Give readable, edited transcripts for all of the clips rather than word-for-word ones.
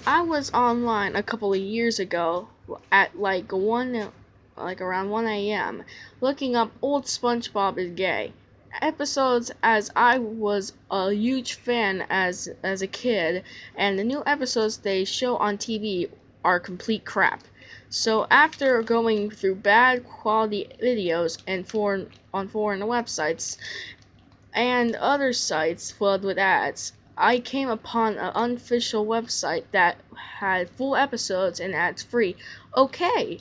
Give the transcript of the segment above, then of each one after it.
I was online a couple of years ago at around 1 a.m. looking up old SpongeBob is gay episodes as I was a huge fan as a kid, and the new episodes they show on TV are complete crap. So after going through bad quality videos and foreign websites and other sites filled with ads, I came upon an unofficial website that had full episodes and ads free. Okay,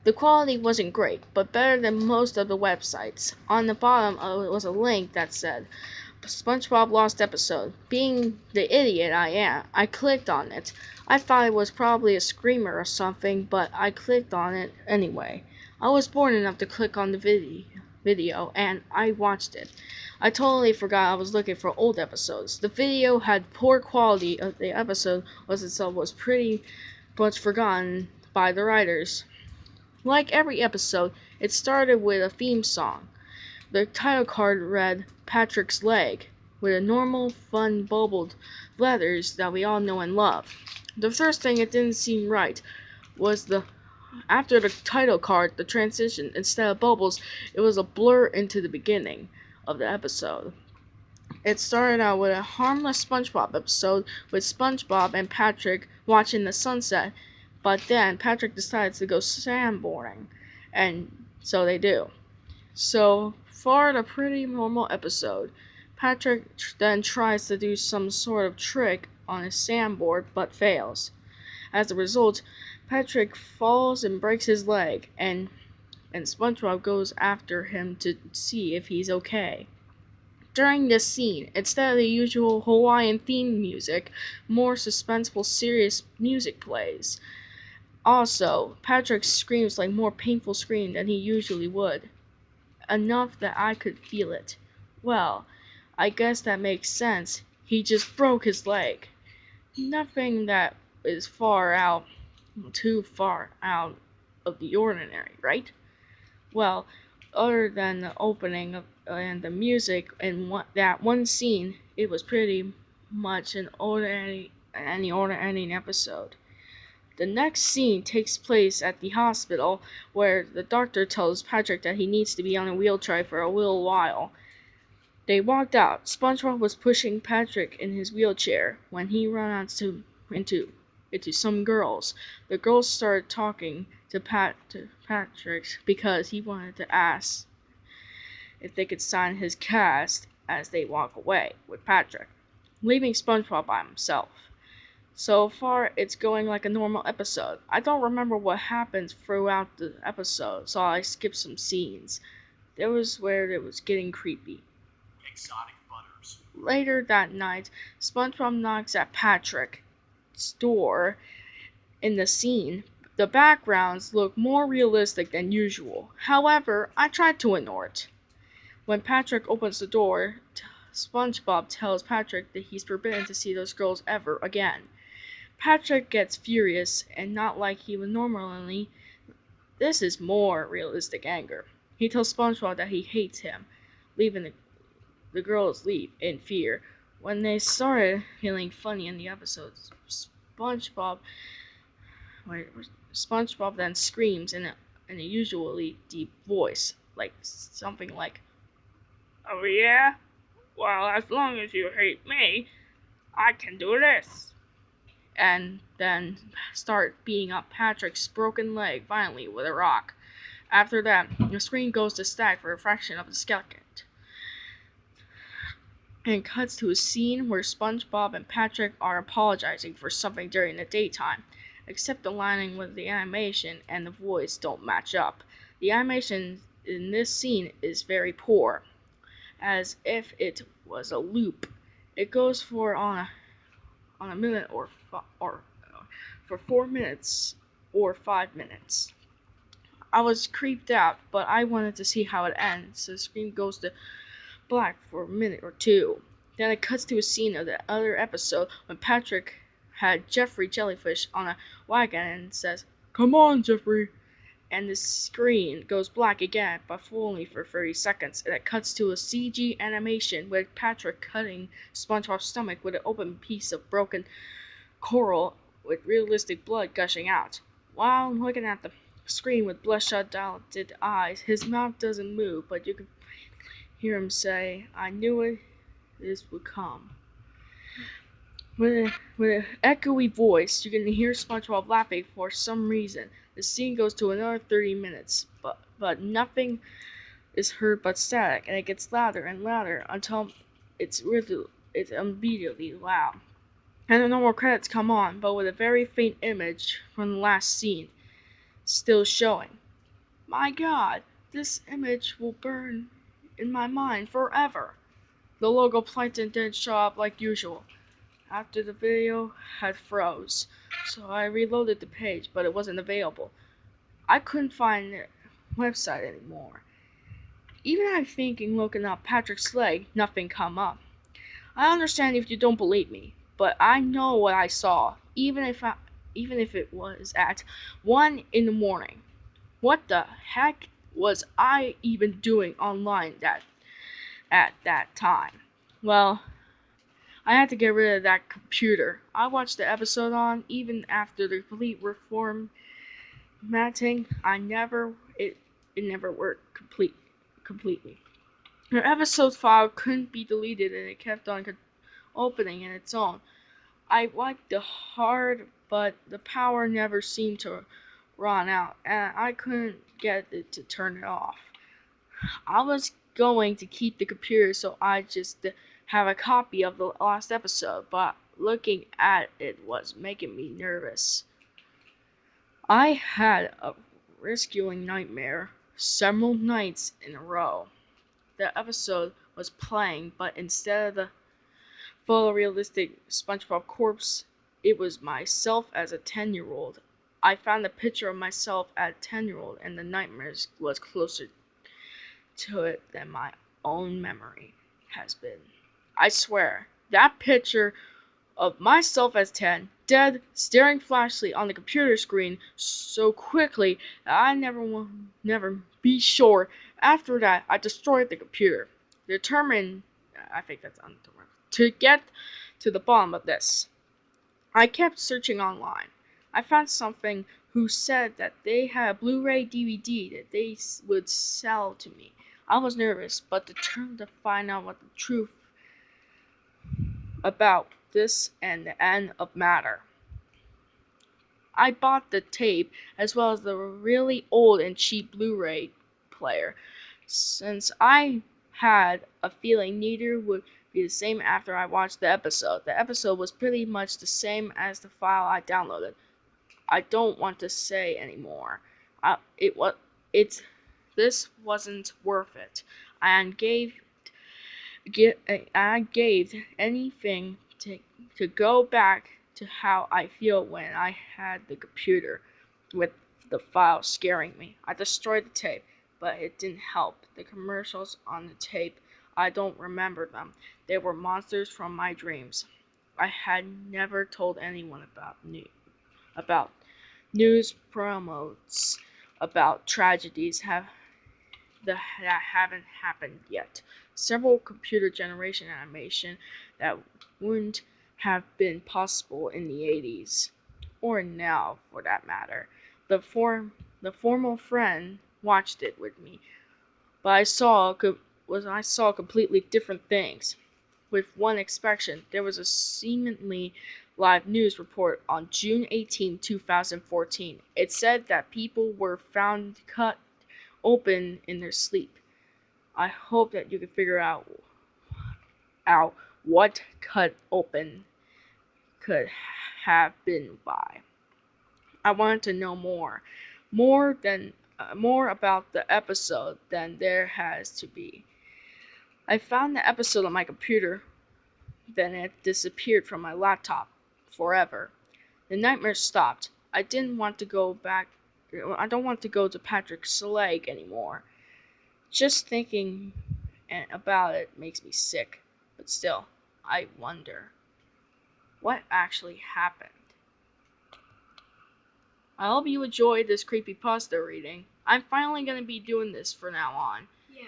the quality wasn't great, but better than most of the websites. On the bottom was a link that said, SpongeBob Lost Episode. Being the idiot I am, I clicked on it. I thought it was probably a screamer or something, but I clicked on it anyway. I was born enough to click on the video and I watched it. I totally forgot I was looking for old episodes. The video had poor quality of the episode was pretty much forgotten by the writers. Like every episode, it started with a theme song. The title card read Patrick's Leg, with a normal, fun, bubbled letters that we all know and love. The first thing it didn't seem right was after the title card, the transition, instead of bubbles, it was a blur into the beginning of the episode. It started out with a harmless SpongeBob episode with SpongeBob and Patrick watching the sunset, but then Patrick decides to go sandboarding, and so they do. So far, a pretty normal episode. Patrick then tries to do some sort of trick on his sandboard but fails. As a result, Patrick falls and breaks his leg, and SpongeBob goes after him to see if he's okay. During this scene, instead of the usual Hawaiian theme music, more suspenseful, serious music plays. Also, Patrick screams like more painful scream than he usually would. Enough that I could feel it. Well, I guess that makes sense. He just broke his leg. Nothing that is too far out of the ordinary, right? Well, other than the opening and the music and that one scene, it was pretty much any ordinary episode. The next scene takes place at the hospital, where the doctor tells Patrick that he needs to be on a wheelchair for a little while. They walked out. SpongeBob was pushing Patrick in his wheelchair when he ran into some girls. The girls started talking to Patrick because he wanted to ask if they could sign his cast as they walk away with Patrick, leaving SpongeBob by himself. So far, it's going like a normal episode. I don't remember what happens throughout the episode, so I skipped some scenes. There was where it was getting creepy. Exotic butters. Later that night, SpongeBob knocks at Patrick's door in the scene. The backgrounds look more realistic than usual. However, I tried to ignore it. When Patrick opens the door, SpongeBob tells Patrick that he's forbidden to see those girls ever again. Patrick gets furious, and not like he would normally. This is more realistic anger. He tells SpongeBob that he hates him, leaving the girls leave in fear. When they started feeling funny in the episodes, SpongeBob then screams in a usually deep voice, like something like, "Oh yeah? Well, as long as you hate me, I can do this." And then start beating up Patrick's broken leg violently with a rock. After that, the screen goes to stack for a fraction of a second, and cuts to a scene where SpongeBob and Patrick are apologizing for something during the daytime, except the lining with the animation and the voice don't match up. The animation in this scene is very poor, as if it was a loop. It goes on a minute or for 4 minutes or 5 minutes. I was creeped out, but I wanted to see how it ends, so the screen goes to black for a minute or two. Then it cuts to a scene of the other episode when Patrick had Jeffrey Jellyfish on a wagon and says, "Come on, Jeffrey," and the screen goes black again, but for only for 30 seconds, and it cuts to a CG animation with Patrick cutting SpongeBob's stomach with an open piece of broken coral with realistic blood gushing out. While looking at the screen with bloodshot dilated eyes, his mouth doesn't move, but you can hear him say, "I knew it, this would come." With an echoey voice, you can hear SpongeBob laughing for some reason. The scene goes to another 30 minutes, but nothing is heard but static, and it gets louder and louder until it's immediately loud. And the normal credits come on, but with a very faint image from the last scene still showing. My God, this image will burn in my mind forever. The logo Plankton didn't show up like usual after the video had froze, so I reloaded the page, but it wasn't available. I couldn't find the website anymore. Even I thinking looking up Patrick's leg, nothing come up. I understand if you don't believe me, but I know what I saw, even if it was at 1 in the morning. What the heck was I even doing online at that time? Well, I had to get rid of that computer. I watched the episode on even after the complete reformatting. It never worked completely. The episode file couldn't be deleted and it kept on opening in its own. I wiped the hard, but the power never seemed to run out, and I couldn't get it to turn it off. I was going to keep the computer so I just have a copy of the last episode, but looking at it was making me nervous. I had a rescuing nightmare several nights in a row. The episode was playing, but instead of the photorealistic SpongeBob corpse, it was myself as a 10-year-old. I found a picture of myself as a 10-year-old, and the nightmares was closer to it than my own memory has been. I swear, that picture of myself as 10, dead, staring flashly on the computer screen so quickly that I never be sure. After that, I destroyed the computer, determined, I think that's undetermined, to get to the bottom of this. I kept searching online. I found something who said that they had a Blu-ray DVD that they would sell to me. I was nervous, but determined to find out what the truth about this and the end of matter. I bought the tape as well as the really old and cheap Blu-ray player, since I had a feeling neither would be the same after I watched the episode. The episode was pretty much the same as the file I downloaded. I don't want to say anymore. This wasn't worth it. I gave anything to go back to how I feel when I had the computer with the file scaring me. I destroyed the tape, but it didn't help. The commercials on the tape, I don't remember them. They were monsters from my dreams. I had never told anyone about news promos about tragedies that haven't happened yet. Several computer generation animation that wouldn't have been possible in the 80s, or now for that matter. The formal friend watched it with me, but I saw completely different things. With one exception, there was a seemingly live news report on June 18, 2014. It said that people were found cut open in their sleep. I hope that you can figure out what cut open could have been by. I wanted to know more about the episode than there has to be. I found the episode on my computer, then it disappeared from my laptop forever. The nightmare stopped. I didn't want to go back. I don't want to go to Patrick's leg anymore. Just thinking about it makes me sick. But still, I wonder what actually happened. I hope you enjoyed this creepypasta reading. I'm finally going to be doing this from now on. Yeah.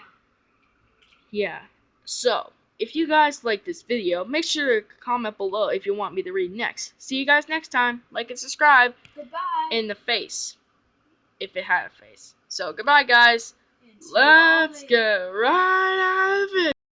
Yeah. So, if you guys like this video, make sure to comment below if you want me to read next. See you guys next time. Like and subscribe. Goodbye. In the face. If it had a face. So, goodbye, guys. And Let's get right out.